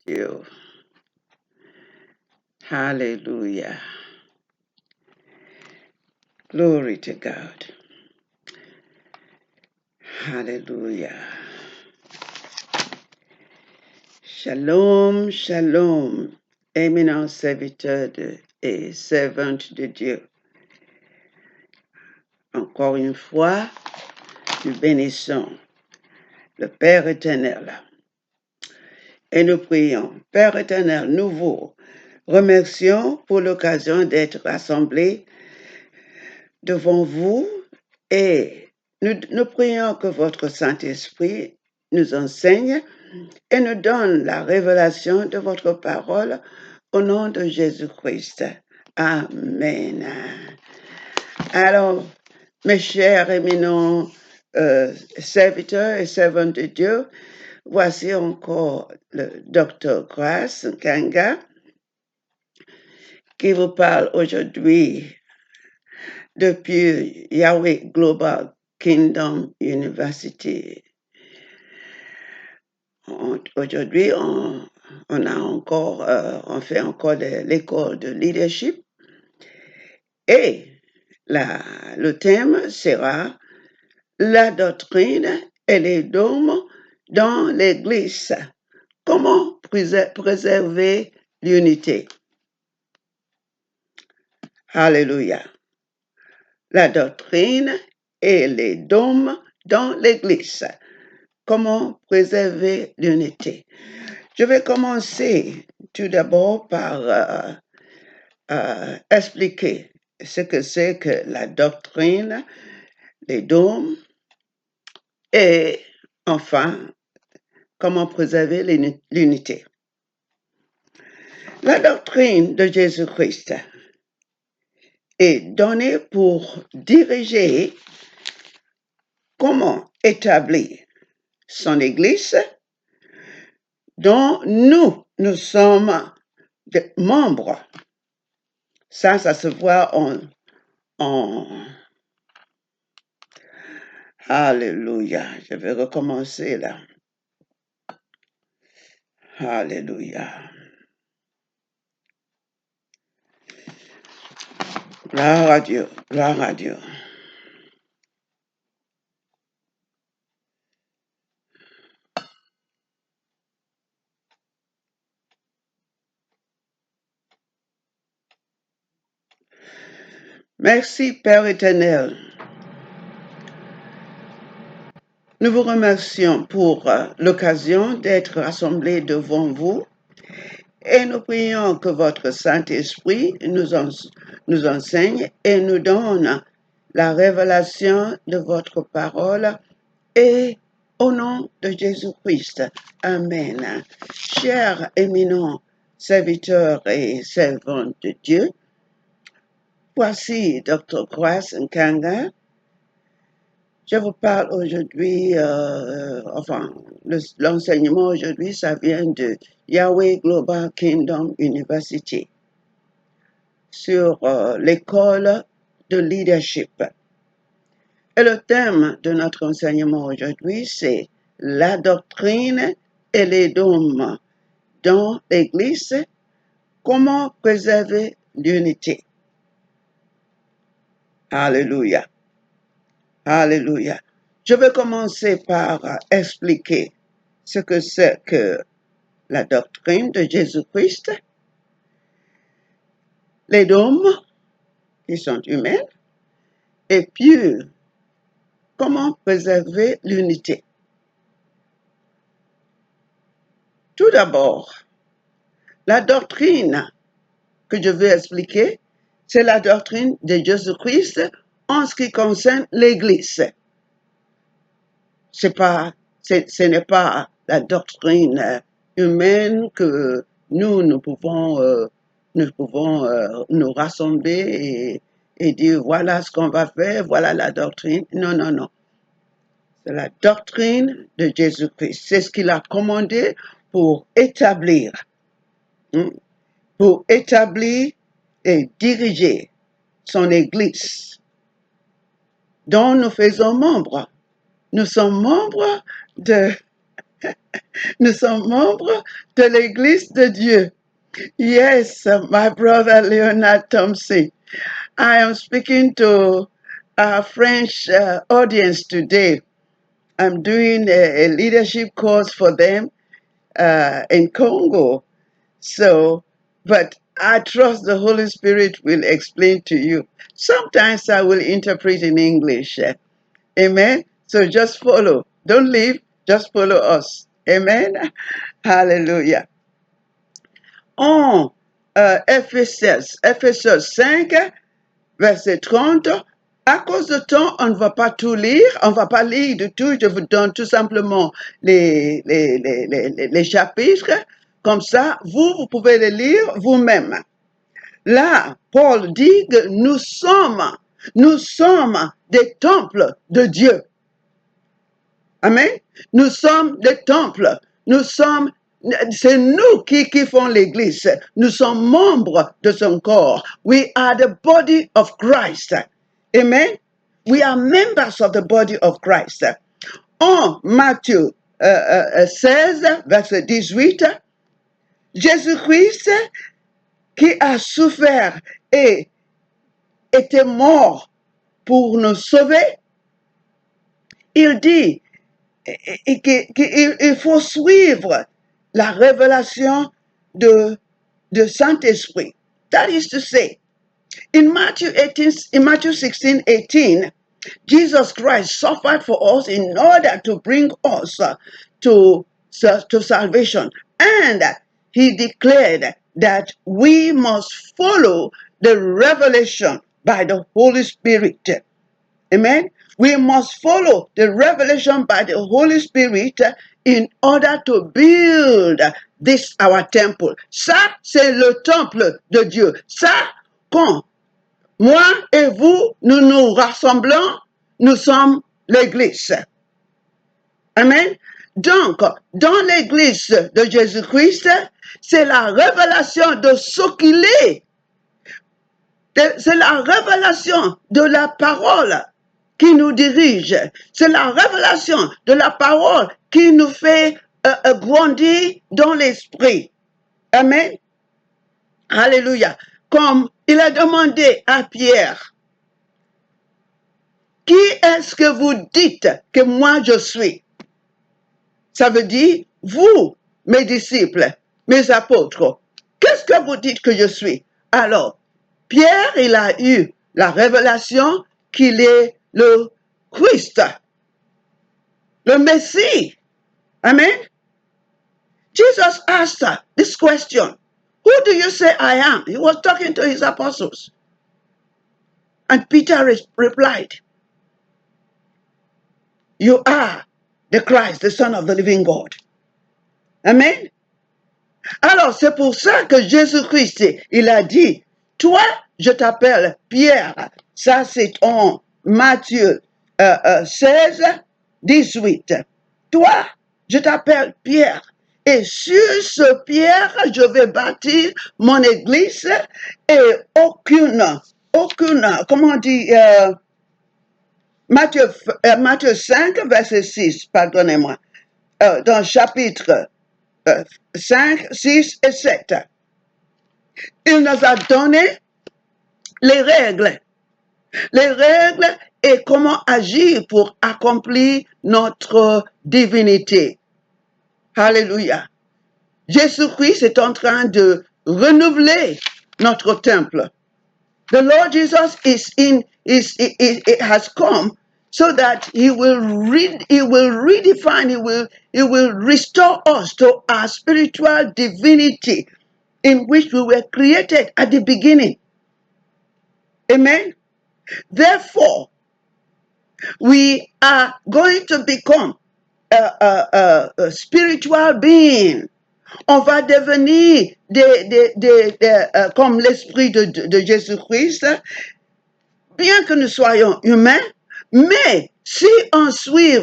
you. Hallelujah. Glory to God. Hallelujah. Shalom, shalom, éminent serviteur et servante de Dieu. Encore une fois, nous bénissons le Père éternel. Et nous prions, Père éternel, nous vous remercions pour l'occasion d'être rassemblés devant vous et nous prions que votre Saint-Esprit nous enseigne et nous donne la révélation de votre parole au nom de Jésus-Christ. Amen. Alors, mes chers éminents serviteurs et servantes de Dieu, voici encore le docteur Grace Kanga qui vous parle aujourd'hui depuis Yahweh Global Kingdom University. Aujourd'hui, on fait encore de l'école de leadership et le thème sera la doctrine et les dogmes dans l'Église. Comment préserver l'unité? Alléluia. La doctrine et les dogmes dans l'Église. Comment préserver l'unité? Je vais commencer tout d'abord par expliquer ce que c'est que la doctrine, les dogmes, et enfin, comment préserver l'unité. La doctrine de Jésus-Christ est donnée pour diriger comment établir son Église dont nous sommes des membres. Ça se voit en Alléluia. Je vais recommencer là. Alléluia. Gloire à Dieu. Gloire à Dieu. Merci, Père éternel. Nous vous remercions pour l'occasion d'être rassemblés devant vous et nous prions que votre Saint-Esprit nous enseigne et nous donne la révélation de votre parole et au nom de Jésus-Christ. Amen. Chers éminents serviteurs et servantes de Dieu, voici Dr. Grace Nkanga. Je vous parle aujourd'hui, l'enseignement aujourd'hui, ça vient de Yahweh Global Kingdom University sur l'école de leadership. Et le thème de notre enseignement aujourd'hui, c'est la doctrine et les dogmes dans l'Église, comment préserver l'unité. Alléluia. Alléluia. Je vais commencer par expliquer ce que c'est que la doctrine de Jésus-Christ, les dogmes qui sont humains, et puis comment préserver l'unité. Tout d'abord, la doctrine que je vais expliquer, c'est la doctrine de Jésus-Christ en ce qui concerne l'Église. Ce n'est pas la doctrine humaine que nous pouvons nous rassembler et dire voilà ce qu'on va faire, voilà la doctrine. Non, non, non. C'est la doctrine de Jésus-Christ. C'est ce qu'il a commandé pour établir et diriger son Église, dont nous faisons membres. Nous sommes membres de Nous sommes membres de l'Église de Dieu. Yes, my brother Leonard Thompson. I am speaking to our French audience today. I'm doing a leadership course for them in Congo. So, but I trust the Holy Spirit will explain to you. Sometimes I will interpret in English. Amen. So just follow. Don't leave. Just follow us. Amen. Hallelujah. En Ephésiens 5, verset 30, à cause de temps, on ne va pas tout lire, on ne va pas lire du tout, je vous donne tout simplement les chapitres, comme ça, vous pouvez les lire vous-même. Là, Paul dit que nous sommes des temples de Dieu. Amen. Nous sommes des temples. C'est nous qui font l'église. Nous sommes membres de son corps. We are the body of Christ. Amen. We are members of the body of Christ. En Matthieu 16, verset 18, Jésus-Christ qui a souffert et était mort pour nous sauver, il dit qu'il faut suivre la révélation de Saint-Esprit. That is to say, in Matthew 16:18, Jesus Christ suffered for us in order to bring us to salvation. And he declared that we must follow the revelation by the Holy Spirit. Amen. We must follow the revelation by the Holy Spirit in order to build this our temple. Ça, c'est le temple de Dieu. Ça, quand moi et vous, nous nous rassemblons, nous sommes l'Église. Amen. Donc, dans l'Église de Jésus-Christ, c'est la révélation de ce qu'il est. C'est la révélation de la parole qui nous dirige. C'est la révélation de la parole qui nous fait grandir dans l'esprit. Amen. Alléluia. Comme il a demandé à Pierre, qui est-ce que vous dites que moi je suis? Ça veut dire, vous, mes disciples, mes apôtres, qu'est-ce que vous dites que je suis? Alors, Pierre, il a eu la révélation qu'il est le Christ, le Messie. Amen. Jesus asked this question. Who do you say I am? He was talking to his apostles. And Peter replied, you are the Christ, the Son of the living God. Amen. Alors, c'est pour ça que Jésus-Christ, il a dit, toi, je t'appelle Pierre. Ça, c'est en Matthieu 16, 18. Toi, je t'appelle Pierre. Et sur ce Pierre, je vais bâtir mon église et aucune, comment on dit, Matthieu 5, verset 6, pardonnez-moi, dans le chapitre 5, 6 et 7. Il nous a donné les règles et comment agir pour accomplir notre divinité. Alléluia. Jésus-Christ est en train de renouveler notre temple. The Lord Jesus has come so that he will redefine, he will restore us to our spiritual divinity in which we were created at the beginning. Amen. Therefore, we are going to become a spiritual being. On va devenir comme l'esprit de Jésus-Christ, bien que nous soyons humains, mais si on suit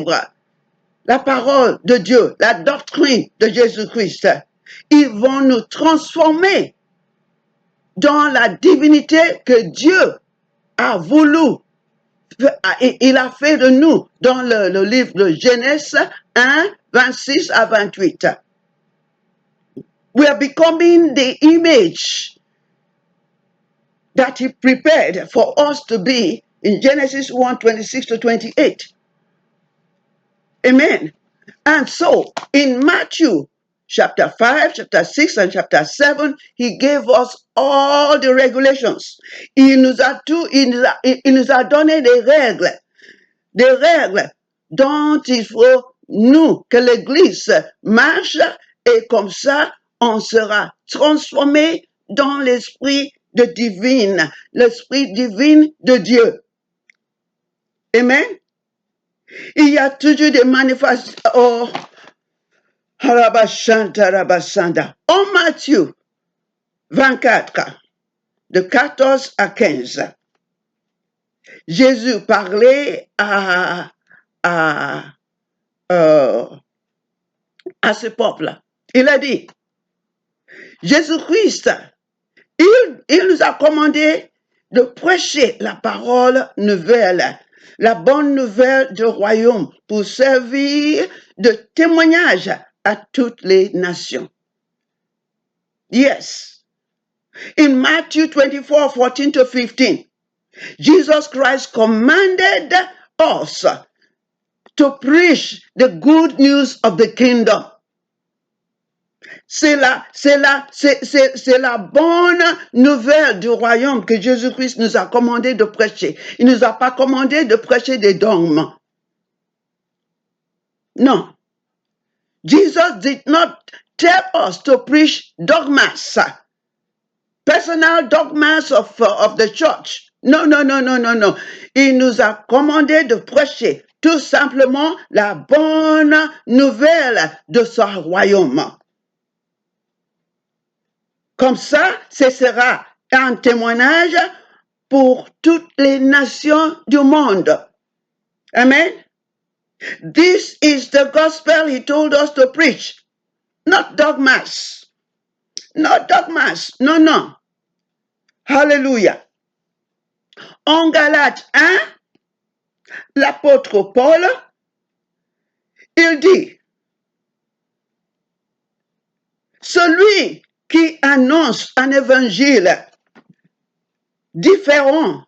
la parole de Dieu, la doctrine de Jésus-Christ, ils vont nous transformer dans la divinité que Dieu a voulu. Il a fait de nous dans le livre de Genèse 1, 26 à 28. We are becoming the image that he prepared for us to be in Genesis 1, 26 to 28. Amen. And so in Matthew chapter 5, chapter 6, and chapter 7, he gave us all the regulations. Il nous a donné des règles dont il faut, nous, que l'Église marche, et comme ça, on sera transformé dans l'esprit divin de Dieu. Amen. Il y a toujours des manifestations. Oh, en Matthieu 24, de 14 à 15, Jésus parlait à ce peuple. Il a dit, Jésus-Christ, il nous a commandé de prêcher la parole nouvelle, la bonne nouvelle du royaume, pour servir de témoignage à toutes les nations. Yes. In Matthew 24, 14 to 15, Jesus Christ commanded us to preach the good news of the kingdom. C'est la bonne nouvelle du royaume que Jésus-Christ nous a commandé de prêcher. Il ne nous a pas commandé de prêcher des dogmes. Non. Jesus did not tell us to preach dogmas, personal dogmas of the church. Non. Il nous a commandé de prêcher tout simplement la bonne nouvelle de son royaume. Comme ça, ce sera un témoignage pour toutes les nations du monde. Amen. This is the gospel he told us to preach. Not dogmas. Not dogmas. Non. Hallelujah. En Galates 1, l'apôtre Paul, il dit, celui qui annonce un évangile différent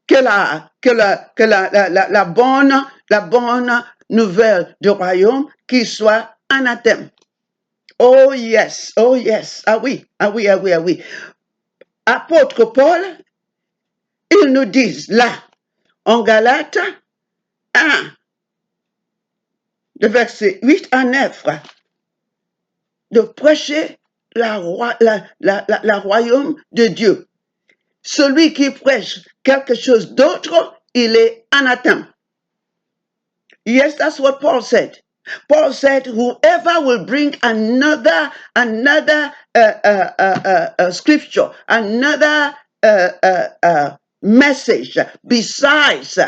que la bonne nouvelle du royaume, qui soit anathème. Oh yes. Ah oui. Apôtre Paul, ils nous disent là, en Galates 1, de verset 8 à 9, de prêcher la royaume de Dieu. Celui qui prêche quelque chose d'autre, il est anathème. Yes, that's what Paul said. Paul said, whoever will bring another scripture, another message besides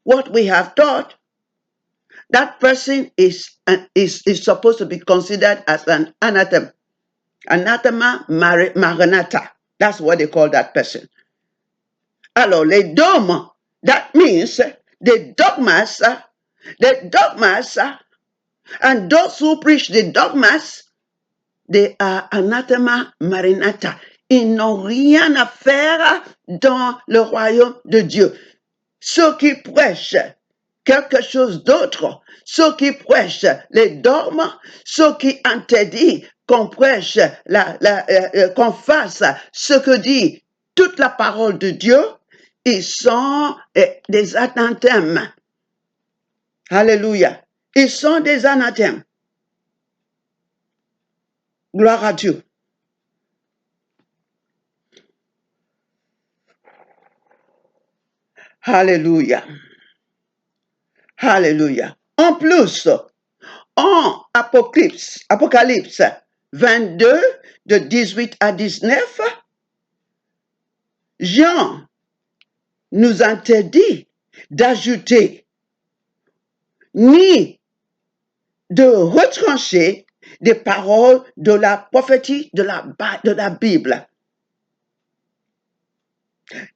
what we have taught, that person is supposed to be considered as an anathema. Anathema maranatha. That's what they call that person. Alors, les dogmes, that means the dogmas, and those who preach the dogmas, they are anathema maranatha. Ils n'ont rien à faire dans le royaume de Dieu. Ceux qui prêchent quelque chose d'autre, ceux qui prêchent les dogmes, ceux qui interdisent qu'on prêche, qu'on fasse ce que dit toute la parole de Dieu, ils sont des anathèmes. Alléluia. Ils sont des anathèmes. Gloire à Dieu. Alléluia. Alléluia. En plus, en Apocalypse 22, de 18 à 19, Jean nous interdit d'ajouter ni de retrancher des paroles de la prophétie de la Bible.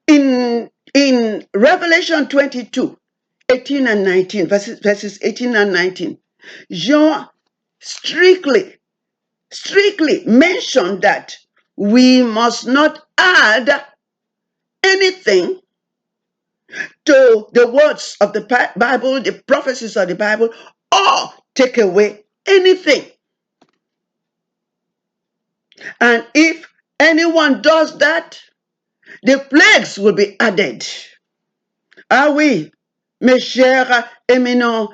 In Revelation 22, 18 and 19, verses 18 and 19, John strictly mentioned that we must not add anything to the words of the Bible, the prophecies of the Bible, or take away anything. And if anyone does that, the plagues will be added. Ah oui, mes chers éminents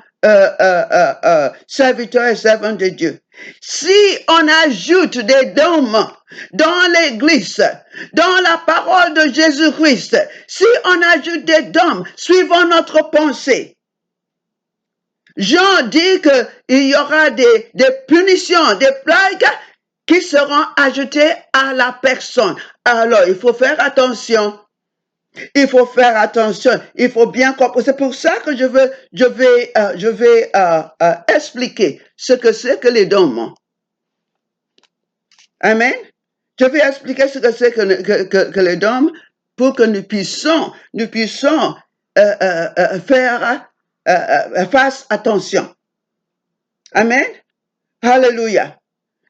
serviteurs et servantes de Dieu, si on ajoute des dogmes dans l'Église, dans la parole de Jésus-Christ, si on ajoute des dogmes suivant notre pensée, Jean dit qu'il y aura des punitions, des plagues qui seront ajoutées à la personne. Alors, il faut faire attention. Il faut faire attention. Il faut bien comprendre. C'est pour ça que je vais expliquer ce que c'est que les dogmes. Amen. Je vais expliquer ce que c'est que les dogmes pour que nous puissions faire face attention. Amen. Alléluia.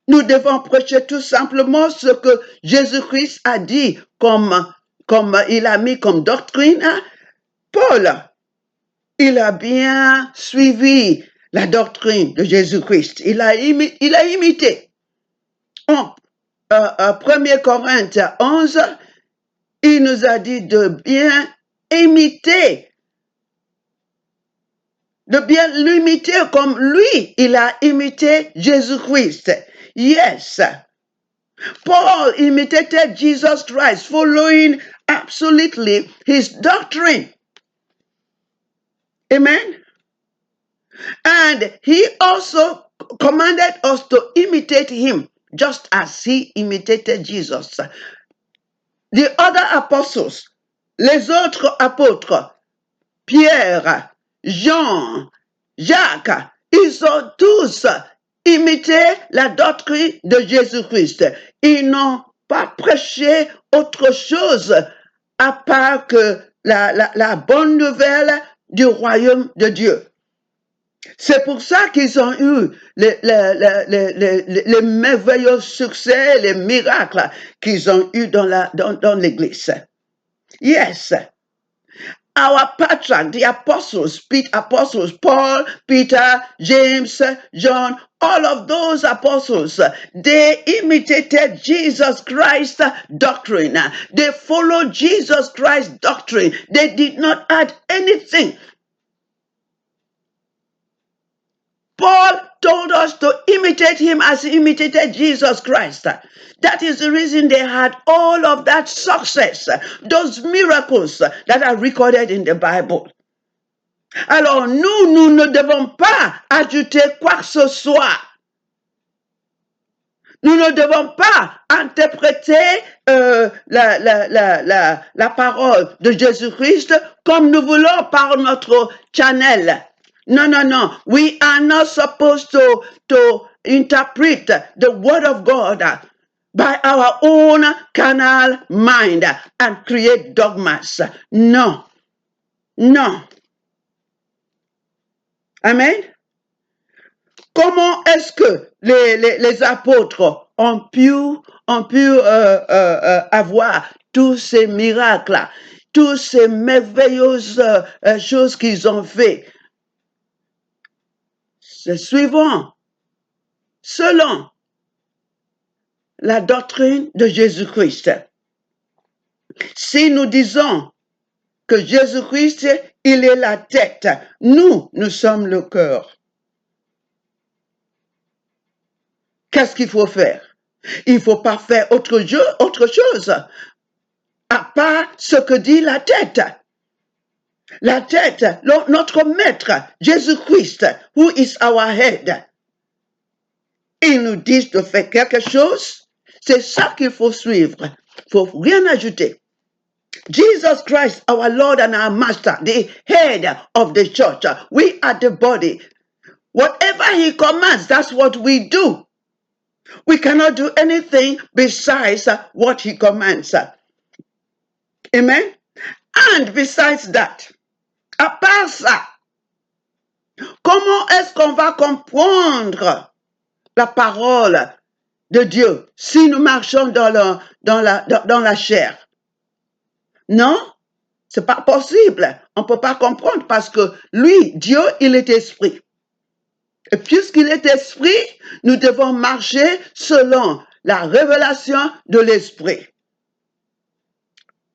Nous devons prêcher tout simplement ce que Jésus-Christ a dit comme il a mis comme doctrine. Paul, il a bien suivi la doctrine de Jésus-Christ. Il a imité. En 1 Corinthiens 11, il nous a dit de bien imiter, de bien l'imiter comme lui, il a imité Jésus-Christ. Yes. Paul imitated Jesus Christ, following absolutely his doctrine. Amen. And he also commanded us to imitate him, just as he imitated Jesus. The other apostles, les autres apôtres, Pierre, Jean, Jacques, ils ont tous imité la doctrine de Jésus-Christ. Ils n'ont pas prêché autre chose à part que la bonne nouvelle du royaume de Dieu. C'est pour ça qu'ils ont eu les merveilleux succès, les miracles qu'ils ont eu dans l'Église. Yes. Our patriarchs, the apostles, Paul, Peter, James, John, all of those apostles, they imitated Jesus Christ's doctrine. They followed Jesus Christ's doctrine. They did not add anything. Paul told us to imitate him as he imitated Jesus Christ. That is the reason they had all of that success, those miracles that are recorded in the Bible. Alors nous ne devons pas ajouter quoi que ce soit. Nous ne devons pas interpréter la parole de Jésus-Christ comme nous voulons par notre channel. No. We are not supposed to interpret the word of God by our own carnal mind and create dogmas. No. Amen. Comment est-ce que les apôtres ont pu avoir tous ces miracles, tous ces merveilleuses choses qu'ils ont fait? C'est selon la doctrine de Jésus-Christ. Si nous disons que Jésus-Christ, il est la tête, nous sommes le cœur. Qu'est-ce qu'il faut faire? Il ne faut pas faire autre chose à part ce que dit la tête. La tête, notre maître, Jésus-Christ, who is our head. Il nous dit de faire quelque chose, c'est ça qu'il faut suivre. Il ne faut rien ajouter. Jesus Christ, our Lord and our Master, the head of the church. We are the body. Whatever he commands, that's what we do. We cannot do anything besides what he commands. Amen? And besides that, à part ça, Comment est-ce qu'on va comprendre la parole de Dieu si nous marchons dans la chair? Non, c'est pas possible. On peut pas comprendre parce que lui, Dieu, il est esprit. Et puisqu'il est esprit, nous devons marcher selon la révélation de l'esprit.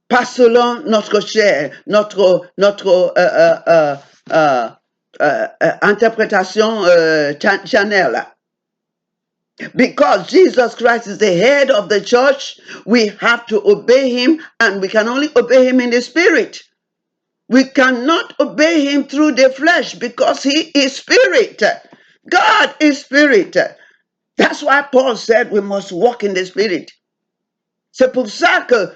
Pas selon notre chair, notre interpretation channel. Because Jesus Christ is the head of the church, we have to obey him, and we can only obey him in the spirit. We cannot obey him through the flesh because he is spirit. God is spirit. That's why Paul said we must walk in the spirit. C'est pour ça que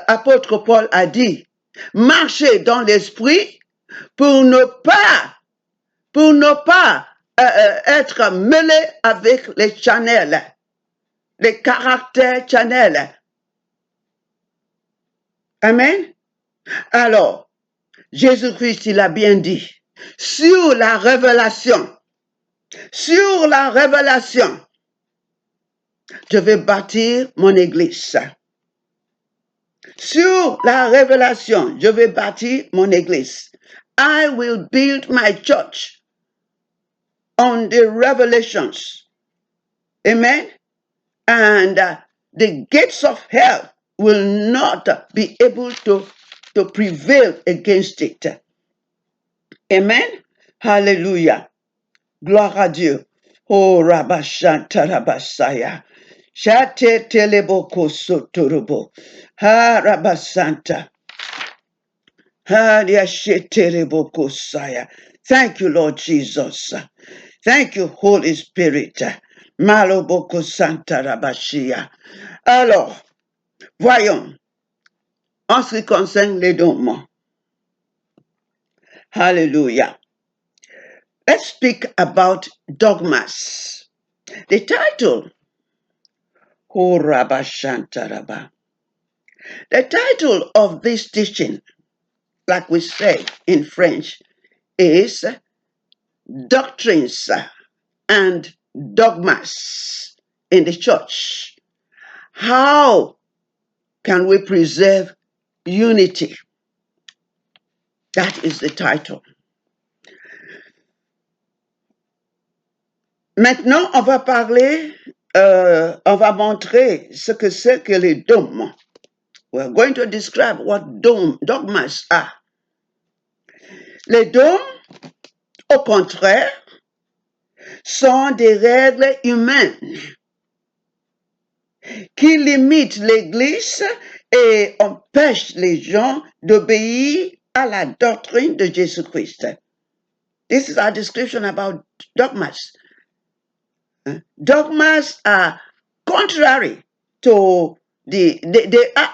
apôtre Paul a dit, marchez dans l'esprit pour ne pas être mêlé avec les channels, les caractères channels. Amen. Alors, Jésus-Christ, il a bien dit, sur la révélation, je vais bâtir mon église. Sur la révélation, je vais bâtir mon église. I will build my church on the revelations. Amen. And the gates of hell will not be able to prevail against it. Amen. Hallelujah. Gloire à Dieu. Oh, Rabashanta Rabasaya. Shate teleboko sotorobo. Ha Rabasanta. Ha Yasheteleboko Saya. Thank you, Lord Jesus. Thank you, Holy Spirit. Maloboko Santa Rabashia. Alors, voyons, en ce qui concerne les dogmes. Hallelujah. Let's speak about dogmas. The title, the title of this teaching, like we say in French, is Doctrines and Dogmas in the Church. How can we preserve unity? That is the title. Maintenant, on va parler, on va montrer ce que c'est que les dogmes. We're going to describe what dogmas are. Les dogmes, au contraire, sont des règles humaines qui limitent l'Église et empêchent les gens d'obéir à la doctrine de Jésus-Christ. This is our description about dogmas. Dogmas are contrary to they are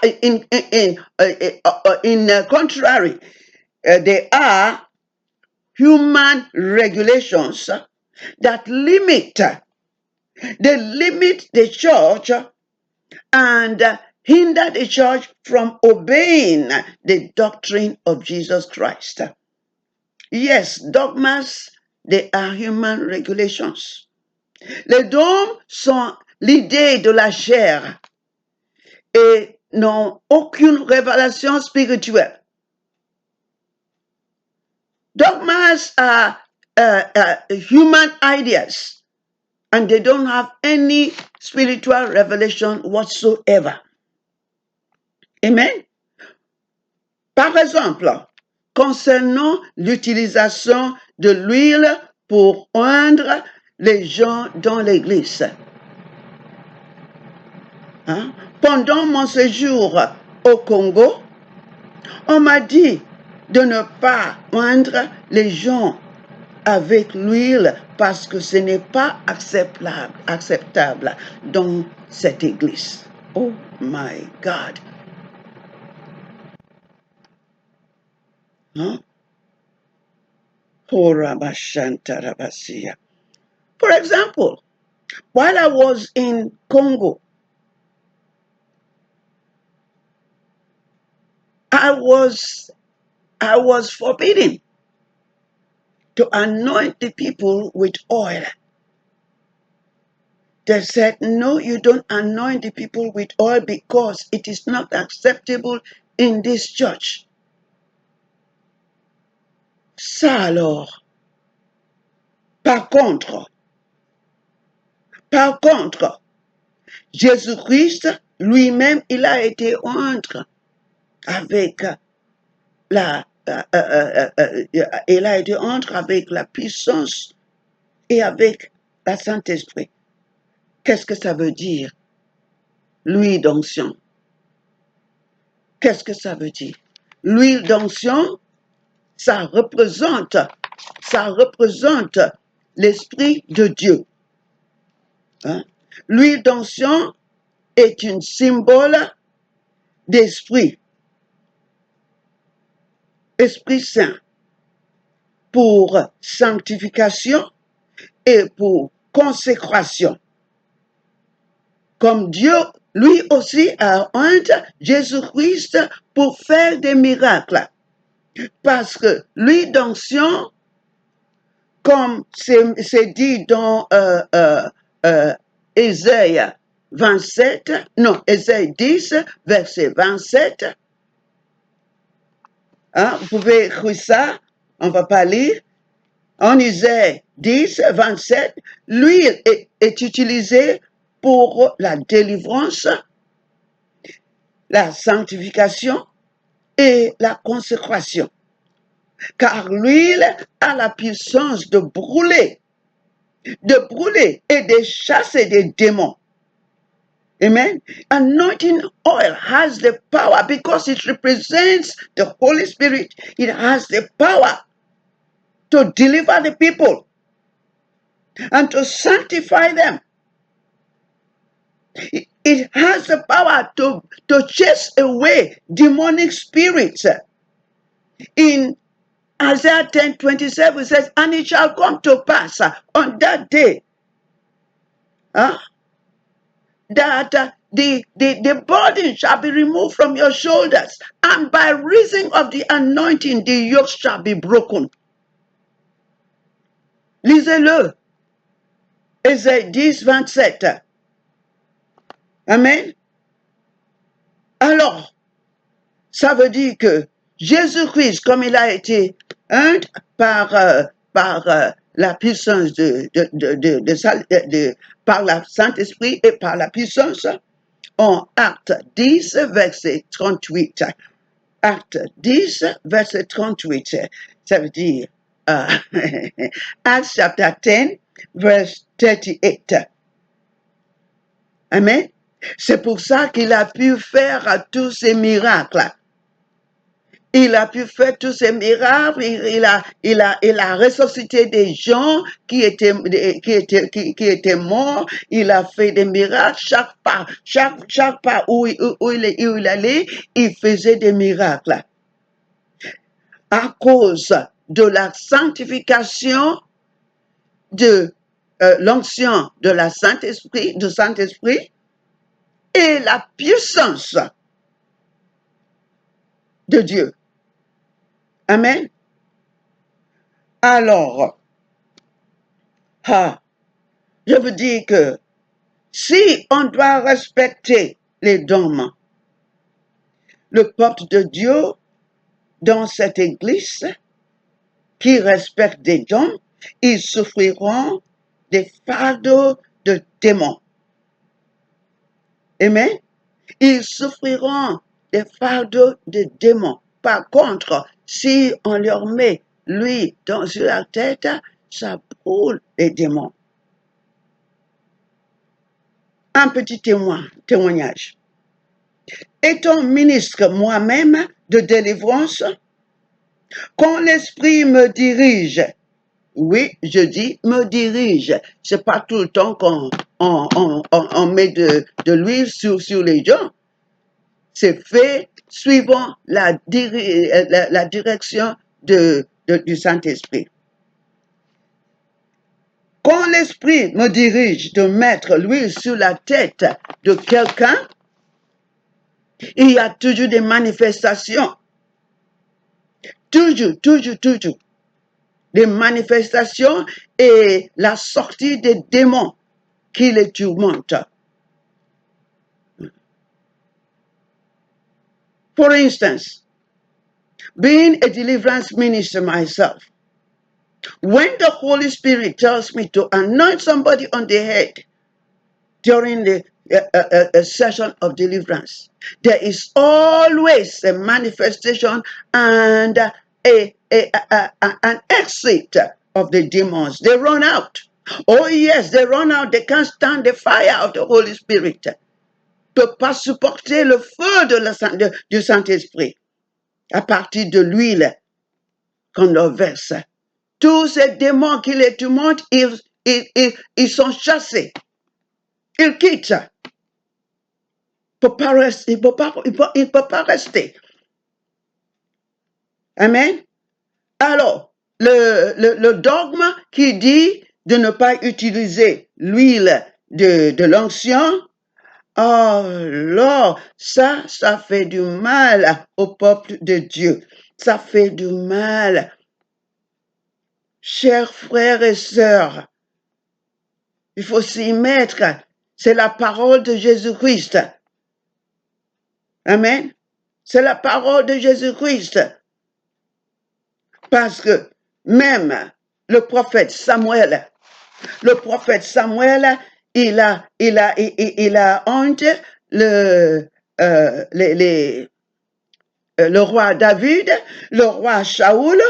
contrary. They are human regulations that limit the church and hinder the church from obeying the doctrine of Jesus Christ. Yes, dogmas, they are human regulations. Les dogmes sont l'idée de la chair et n'ont aucune révélation spirituelle. Dogmas are human ideas and they don't have any spiritual revelation whatsoever. Amen. Par exemple, concernant l'utilisation de l'huile pour oindre les gens dans l'église. Hein? Pendant mon séjour au Congo, on m'a dit de ne pas oindre les gens avec l'huile parce que ce n'est pas acceptable dans cette église. Oh my God. Hein? For example, while I was in Congo, I was forbidden to anoint the people with oil. They said, no, you don't anoint the people with oil because it is not acceptable in this church. Ça alors, par contre, Jésus-Christ lui-même, il a été oint avec il a été oint avec la puissance et avec la Saint-Esprit. Qu'est-ce que ça veut dire? L'huile d'onction. Qu'est-ce que ça veut dire? L'huile d'onction, ça représente l'Esprit de Dieu. Hein? L'huile d'onction est un symbole d'esprit. Esprit Saint. Pour sanctification et pour consécration. Comme Dieu, lui aussi, a oint Jésus-Christ pour faire des miracles. Parce que l'huile d'onction, comme c'est dit dans Ésaïe 27, non, Ésaïe 10, verset 27. Hein, vous pouvez écrire ça, on ne va pas lire. En Ésaïe 10, 27, l'huile est utilisée pour la délivrance, la sanctification et la consécration. Car l'huile a la puissance de brûler et de chasser des démons. Amen. Anointing oil has the power because it represents the Holy Spirit. It has the power to deliver the people and to sanctify them. It has the power to chase away demonic spirits. In Isaiah 10:27 says, and it shall come to pass on that day that the burden shall be removed from your shoulders, and by reason of the anointing, the yoke shall be broken. Lisez-le. Ésaïe 10, 27. Amen. Alors, ça veut dire que Jésus-Christ, comme il a été par la puissance par la Saint-Esprit et par la puissance, en Acte 10, verset 38. Acte 10, verset 38. Ça veut dire Acts chapter 10, verse 38. Amen. C'est pour ça qu'il a pu faire tous ces miracles. Il a pu faire tous ces miracles. Il a ressuscité des gens qui étaient morts. Il a fait des miracles. Chaque pas où il allait, il faisait des miracles. À cause de la sanctification de l'onction de la Saint-Esprit, et la puissance de Dieu. Amen. Alors, je veux dire que si on doit respecter les dogmes, le peuple de Dieu dans cette église qui respecte des dogmes, ils souffriront des fardeaux de démons. Amen. Ils souffriront des fardeaux de démons. Par contre, si on leur met l'huile sur la tête, ça brûle les démons. Un petit témoignage. Étant ministre moi-même de délivrance, quand l'esprit me dirige, oui, je dis me dirige, c'est pas tout le temps qu'on met de l'huile sur les gens. C'est fait suivant la direction du Saint-Esprit. Quand l'Esprit me dirige de mettre l'huile sur la tête de quelqu'un, il y a toujours des manifestations. Toujours. les manifestations et la sortie des démons qui les tourmentent. For instance, being a deliverance minister myself, when the Holy Spirit tells me to anoint somebody on the head during a session of deliverance, there is always a manifestation and an exit of the demons. They run out. Oh yes, they run out. They can't stand the fire of the Holy Spirit. Ne peuvent pas supporter le feu du Saint-Esprit à partir de l'huile qu'on leur verse. Tous ces démons qui les tourmentent, ils sont chassés. Ils quittent. Ils ne peuvent pas rester. Amen. Alors, le dogme qui dit de ne pas utiliser l'huile de l'onction, alors, ça fait du mal au peuple de Dieu. Ça fait du mal. Chers frères et sœurs, il faut s'y mettre. C'est la parole de Jésus-Christ. Amen. C'est la parole de Jésus-Christ. Parce que même le prophète Samuel, il a honte le roi David, le roi Shaoul,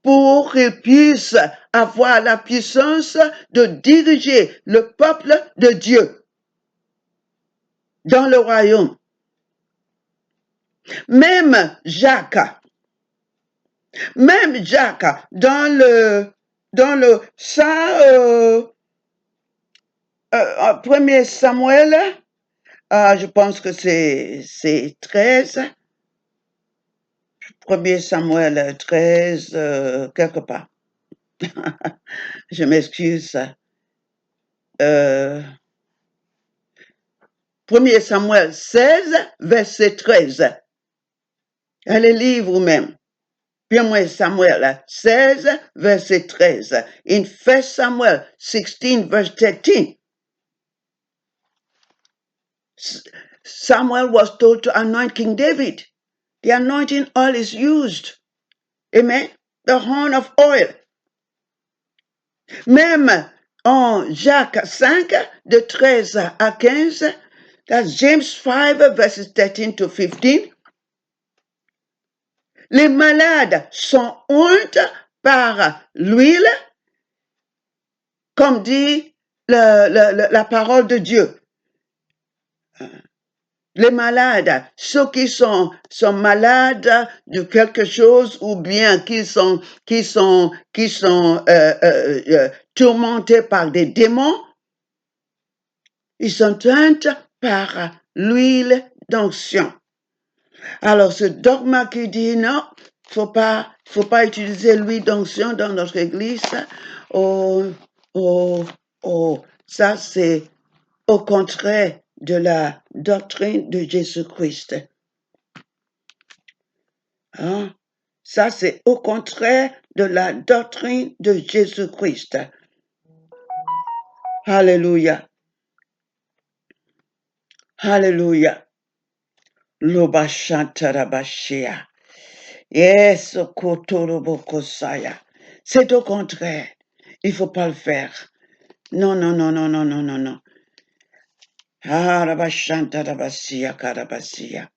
pour qu'il puisse avoir la puissance de diriger le peuple de Dieu dans le royaume. Même Jacques, dans le 1er Samuel, je pense que c'est 13. 1er Samuel 13, quelque part. Je m'excuse. 1er Samuel 16, verset 13. Allez lire vous-même. 1er Samuel 16, verset 13. In 1 Samuel 16, verse 13. Samuel was told to anoint King David. The anointing oil is used. Amen. The horn of oil. Même en Jacques 5, de 13 à 15, that's James 5, verses 13 to 15. Les malades sont oints par l'huile, comme dit la parole de Dieu. Les malades, ceux qui sont malades de quelque chose ou bien qui sont tourmentés par des démons, ils sont teints par l'huile d'onction. Alors, ce dogme qui dit non, faut pas utiliser l'huile d'onction dans notre église. Ça c'est au contraire de la doctrine de Jésus-Christ. Hein? Ça, c'est au contraire de la doctrine de Jésus-Christ. Alléluia. Alléluia. Lobashantarabashia. Yes, kotorobokosaya. C'est au contraire. Il ne faut pas le faire. Non. Arabashantarabashia karabasia.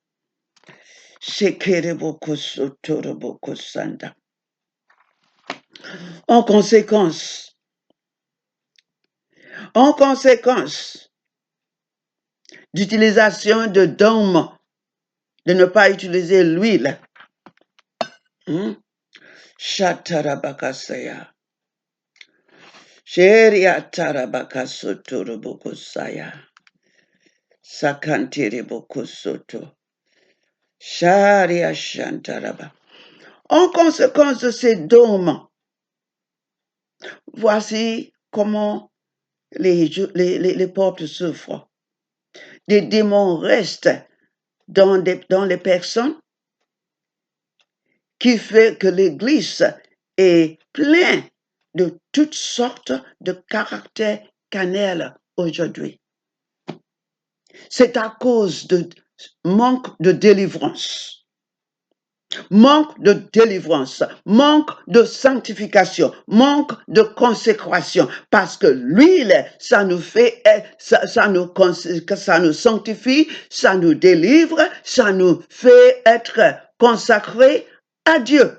En conséquence, d'utilisation de dôme, de ne pas utiliser l'huile. Shatarabakasaya. Sheria tarabakasotorobokosaya. Sakantiribokosoto. Sharia shantaraba. En conséquence de ces dômes, voici comment les peuples souffrent. Des démons restent dans les personnes qui fait que l'Église est plein de toutes sortes de caractères carnels aujourd'hui. C'est à cause de manque de délivrance. Manque de délivrance, manque de sanctification, manque de consécration, parce que l'huile, ça nous fait, ça nous sanctifie, ça nous délivre, ça nous fait être consacrés à Dieu.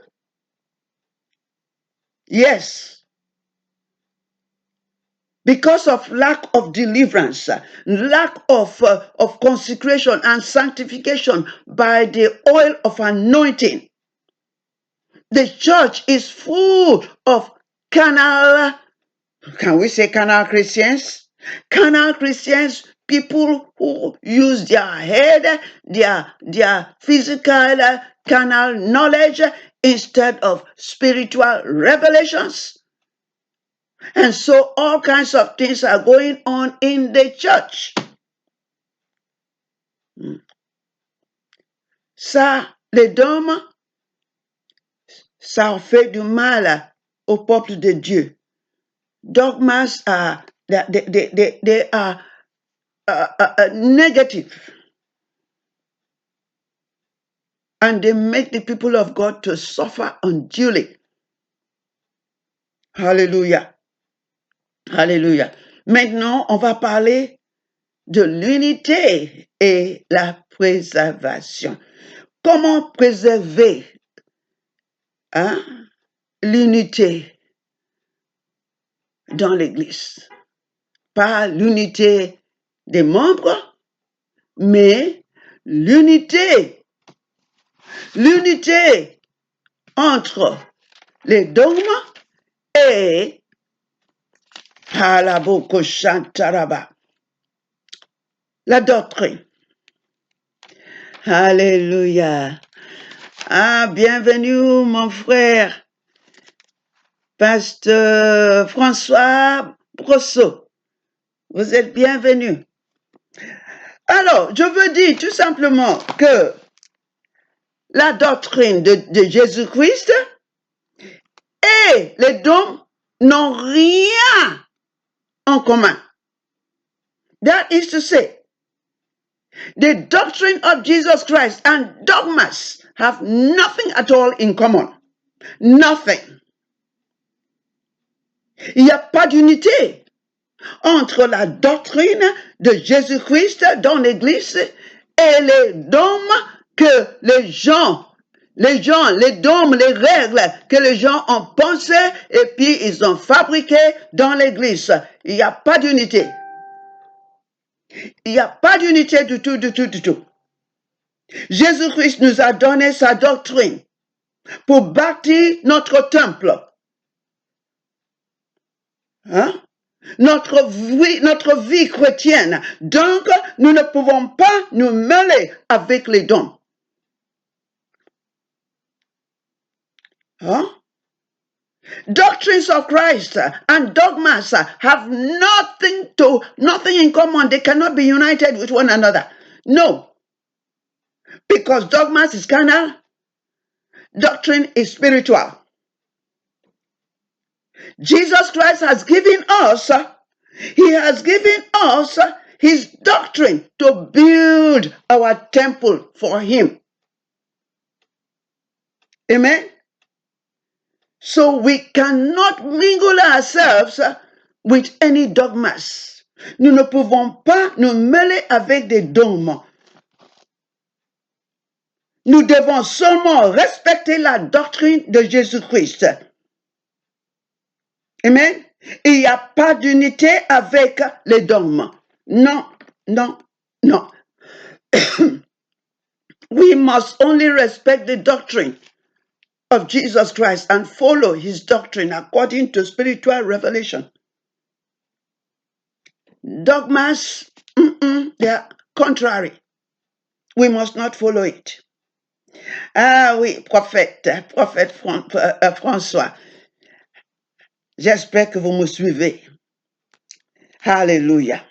Yes. Because of lack of deliverance, lack of consecration and sanctification by the oil of anointing, the church is full of carnal, can we say carnal Christians? Carnal Christians, people who use their head, their physical carnal knowledge instead of spiritual revelations. And so all kinds of things are going on in the church. Ça, les dômes, ça fait du mal au peuple de Dieu. Dogmas are, they are negative. And they make the people of God to suffer unduly. Hallelujah. Hallelujah. Maintenant, on va parler de l'unité et la préservation. Comment préserver l'unité dans l'Église? Pas l'unité des membres, mais l'unité entre les dogmes et la doctrine. Alléluia. Bienvenue, mon frère, Pasteur François Brosseau. Vous êtes bienvenu. Alors, je veux dire tout simplement que la doctrine de Jésus-Christ et les dons n'ont rien en commun. That is to say, the doctrine of Jesus Christ and dogmas have nothing at all in common. Nothing. Il n'y a pas d'unité entre la doctrine de Jésus-Christ dans l'Église et les dogmes que les dogmes, les règles que les gens ont pensées et puis ils ont fabriquées dans l'Église. Il n'y a pas d'unité. Il n'y a pas d'unité du tout, du tout, du tout. Jésus-Christ nous a donné sa doctrine pour bâtir notre temple. Notre vie chrétienne. Donc, nous ne pouvons pas nous mêler avec les dons. Doctrines of Christ and dogmas have nothing in common. They cannot be united with one another. No. Because dogmas is carnal, doctrine is spiritual. Jesus Christ has given us, he has given us his doctrine to build our temple for him. Amen? So we cannot mingle ourselves with any dogmas. Nous ne pouvons pas nous mêler avec des dogmes. Nous devons seulement respecter la doctrine de Jésus-Christ. Amen? Il n'y a pas d'unité avec les dogmes. Non, non, non. We must only respect the doctrine of Jesus Christ and follow his doctrine according to spiritual revelation. Dogmas, they are contrary. We must not follow it. Ah oui, prophète François, j'espère que vous me suivez. Hallelujah.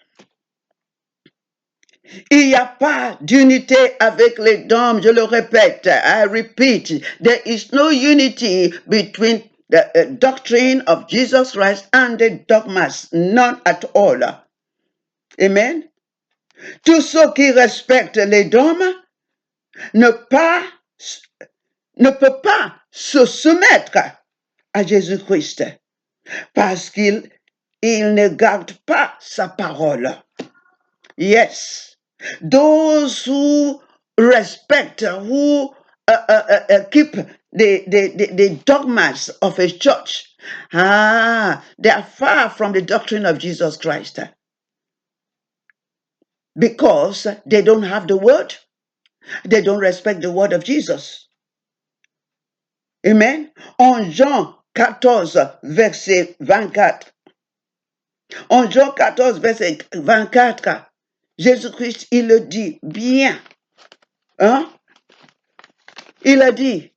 Il n'y a pas d'unité avec les dons, je le répète, I repeat, there is no unity between the doctrine of Jesus Christ and the dogmas. None at all. Amen. Tous ceux qui respectent les dogmes ne peut pas se soumettre à Jésus-Christ parce qu'il ne garde pas sa parole. Yes. Those who respect, who keep the dogmas of a church, they are far from the doctrine of Jesus Christ. Because they don't have the word, they don't respect the word of Jesus. Amen. En Jean 14, verset 24. En Jean 14, verset 24, Jésus-Christ, il le dit bien. Hein? Il a dit,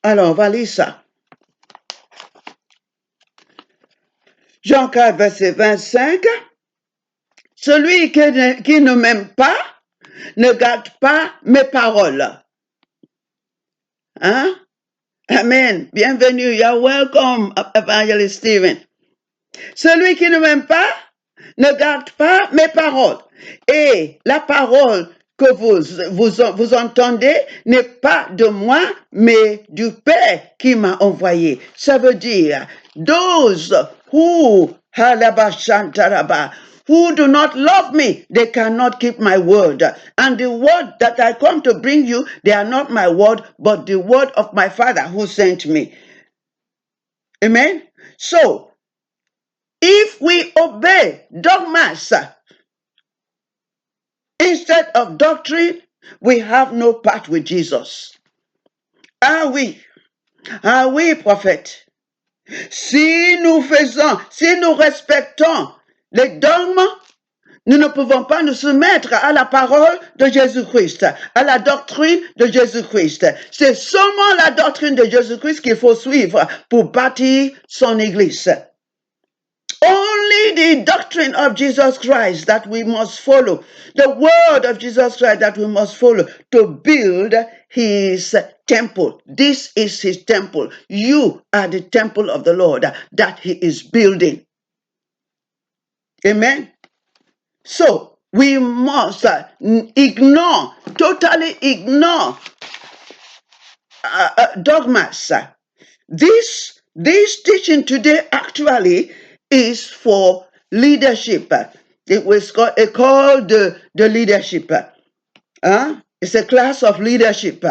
alors on va lire ça. Jean 4, verset 25, celui qui ne m'aime pas ne garde pas mes paroles. Hein? Amen. Bienvenue. You're welcome, Evangelist Stephen. Celui qui ne m'aime pas ne garde pas mes paroles. Et la parole que vous entendez n'est pas de moi, mais du Père qui m'a envoyé. Ça veut dire, those who do not love me, they cannot keep my word. And the word that I come to bring you, they are not my word, but the word of my Father who sent me. Amen? So, if we obey dogmas instead of doctrine, we have no part with Jesus. Ah oui, prophète. Si nous respectons les dogmes, nous ne pouvons pas nous soumettre à la parole de Jésus-Christ, à la doctrine de Jésus-Christ. C'est seulement la doctrine de Jésus-Christ qu'il faut suivre pour bâtir son Église. Only the doctrine of Jesus Christ that we must follow, the word of Jesus Christ that we must follow to build his temple. This is his temple. You are the temple of the Lord that he is building. Amen. So we must totally ignore dogmas. This teaching today actually is for leadership. It was called the leadership. It's a class of leadership.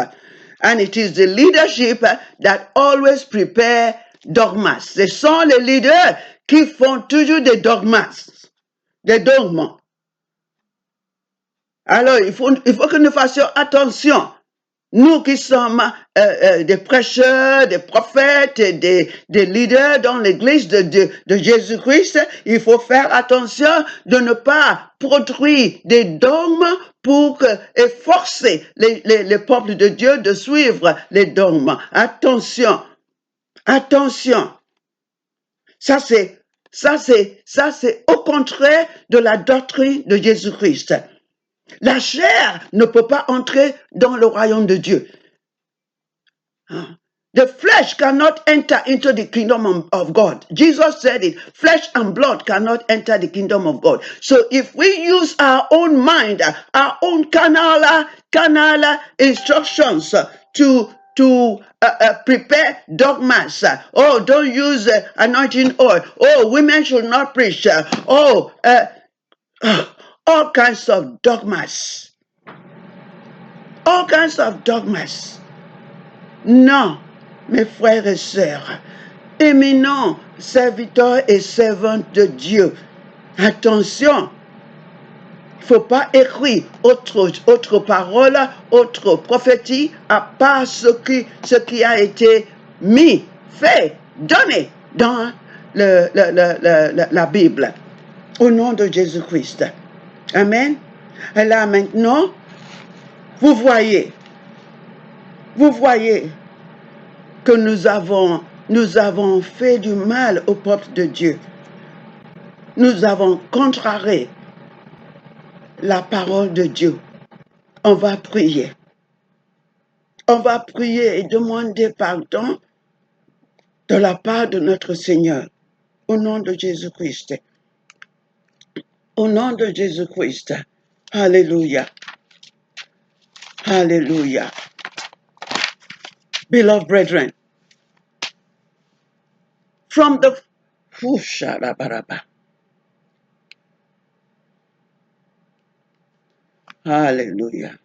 And it is the leadership that always prepare dogmas. Ce sont les leaders qui font toujours des dogmas. Des dogmes. Alors, il faut que nous fassions attention. Nous qui sommes des prêcheurs, des prophètes, des leaders dans l'église de Jésus-Christ, il faut faire attention de ne pas produire des dogmes pour forcer les peuples de Dieu de suivre les dogmes. Attention, attention. Ça c'est au contraire de la doctrine de Jésus-Christ. La chair ne peut pas entrer dans le royaume de Dieu. The flesh cannot enter into the kingdom of God. Jesus said it. Flesh and blood cannot enter the kingdom of God. So if we use our own mind, our own carnal instructions to prepare dogmas. Oh, don't use anointing oil. Oh, women should not preach. All kinds of dogmas. All kinds of dogmas. Non, mes frères et sœurs, éminents serviteurs et servantes de Dieu, attention, il ne faut pas écrire autre parole, autre prophétie, à part ce qui a été mis, fait, donné dans la Bible, au nom de Jésus-Christ. Amen. Et là maintenant, vous voyez que nous avons fait du mal au peuple de Dieu. Nous avons contrarié la parole de Dieu. On va prier. On va prier et demander pardon de la part de notre Seigneur. Au nom de Jésus-Christ. Au nom de Jésus-Christ. Alléluia. Hallelujah. Beloved brethren, from the Hallelujah.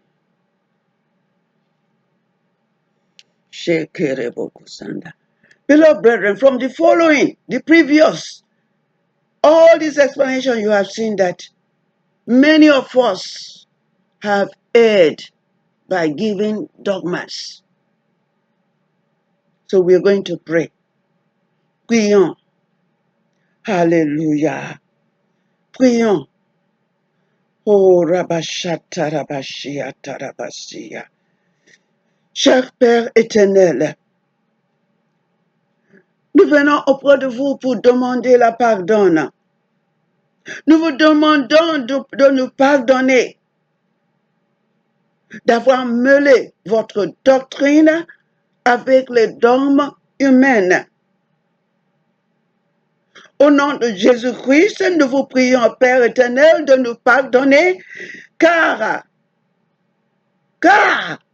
Beloved brethren, from the following, the previous, all this explanation, you have seen that many of us have erred by giving dogmas. So we're going to pray. Prions. Hallelujah. Prions. Oh, Rabashata Rabashia Tarabasia. Cher Père éternel, nous venons auprès de vous pour demander la pardon. Nous vous demandons de nous pardonner, d'avoir mêlé votre doctrine avec les dogmes humaines. Au nom de Jésus-Christ, nous vous prions, Père éternel, de nous pardonner, car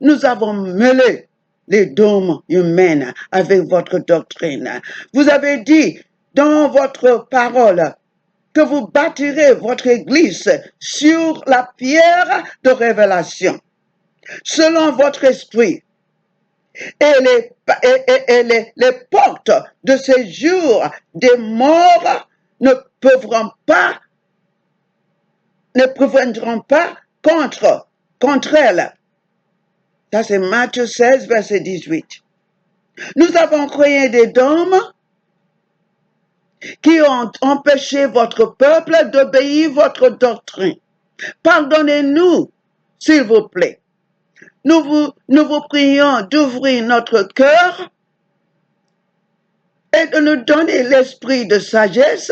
nous avons mêlé les dogmes humains avec votre doctrine. Vous avez dit dans votre parole que vous bâtirez votre église sur la pierre de révélation, selon votre esprit. Et les portes de ces jours des morts ne prévaudront pas contre elle. Ça, c'est Matthieu 16, verset 18. Nous avons créé des dogmes qui ont empêché votre peuple d'obéir votre doctrine. Pardonnez-nous, s'il vous plaît. Nous vous prions d'ouvrir notre cœur et de nous donner l'esprit de sagesse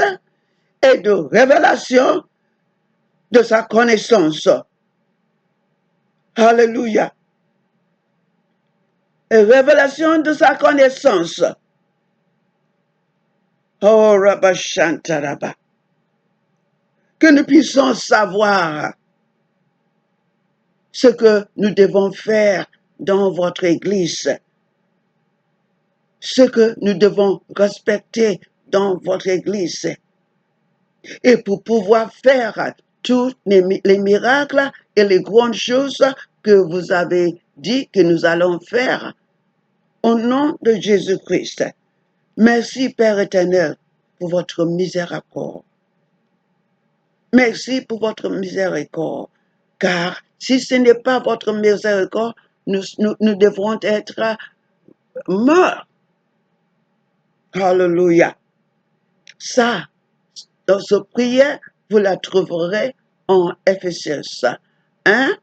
et de révélation de sa connaissance. Alléluia. Et révélation de sa connaissance. Oh, Rabashantaraba. Que nous puissions savoir ce que nous devons faire dans votre église, ce que nous devons respecter dans votre église, et pour pouvoir faire tous les miracles et les grandes choses que vous avez dit que nous allons faire. Au nom de Jésus-Christ, merci Père éternel pour votre miséricorde. Merci pour votre miséricorde, car si ce n'est pas votre miséricorde, nous devrons être morts. Alléluia. Ça, dans ce prière, vous la trouverez en Ephésiens 1,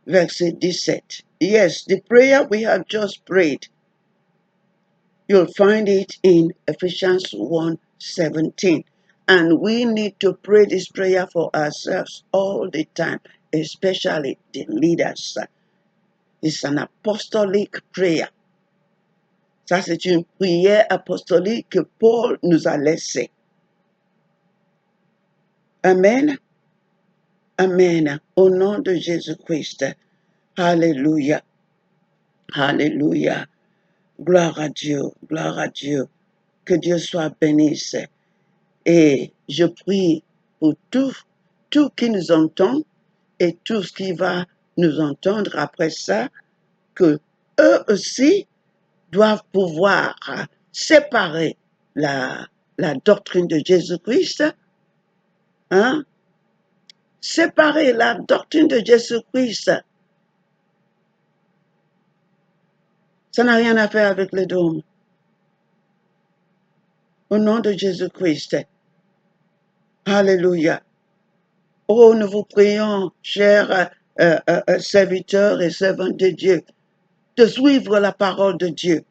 verset 17. Yes, the prayer we have just prayed, you'll find it in Ephesians 1:17. And we need to pray this prayer for ourselves all the time, especially the leaders. It's an apostolic prayer. Ça, c'est une prière apostolique que Paul nous a laissée. Amen. Amen. Au nom de Jésus-Christ. Alléluia. Alléluia. Gloire à Dieu. Gloire à Dieu. Que Dieu soit béni. Et je prie pour tout qui nous entend et tout ce qui va nous entendre après ça, que eux aussi doivent pouvoir séparer la doctrine de Jésus-Christ, hein? Séparer la doctrine de Jésus-Christ. Ça n'a rien à faire avec les dômes. Au nom de Jésus-Christ. Alléluia. Oh, nous vous prions, chers serviteurs et servantes de Dieu, de suivre la parole de Dieu.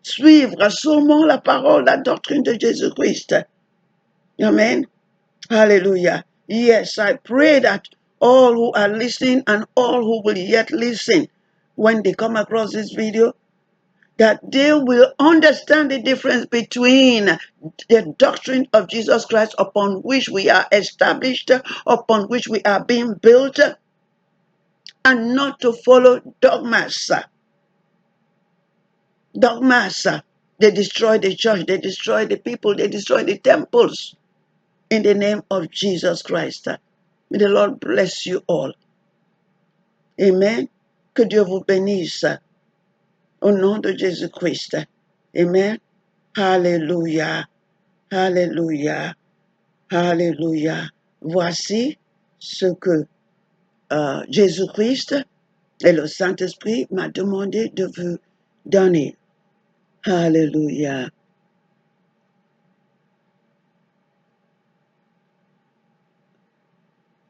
Suivre seulement la parole, la doctrine de Jésus-Christ. Amen. Hallelujah. Yes, I pray that all who are listening and all who will yet listen, when they come across this video, that they will understand the difference between the doctrine of Jesus Christ upon which we are established, upon which we are being built, and not to follow dogmas. Dogmas. They destroy the church, they destroy the people, they destroy the temples. In the name of Jesus Christ. May the Lord bless you all. Amen. Que Dieu vous bénisse. Au nom de Jésus-Christ. Amen. Alléluia. Alléluia. Alléluia. Voici ce que Jésus-Christ et le Saint-Esprit m'a demandé de vous donner. Alléluia.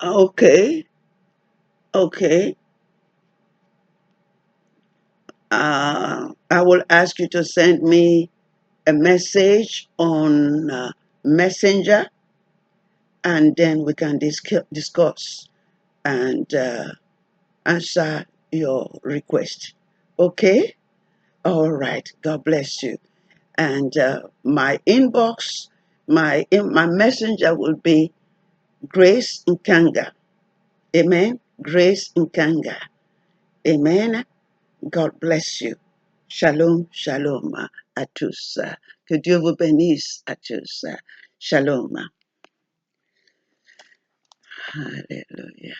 Okay. Okay. I will ask you to send me a message on Messenger, and then we can discuss and answer your request. Okay? All right. God bless you. And my inbox, my messenger will be Grace Nkanga. Amen. Grace Nkanga. Amen. God bless you. Shalom, shalom à tous. Que Dieu vous bénisse à tous. Shalom. Hallelujah.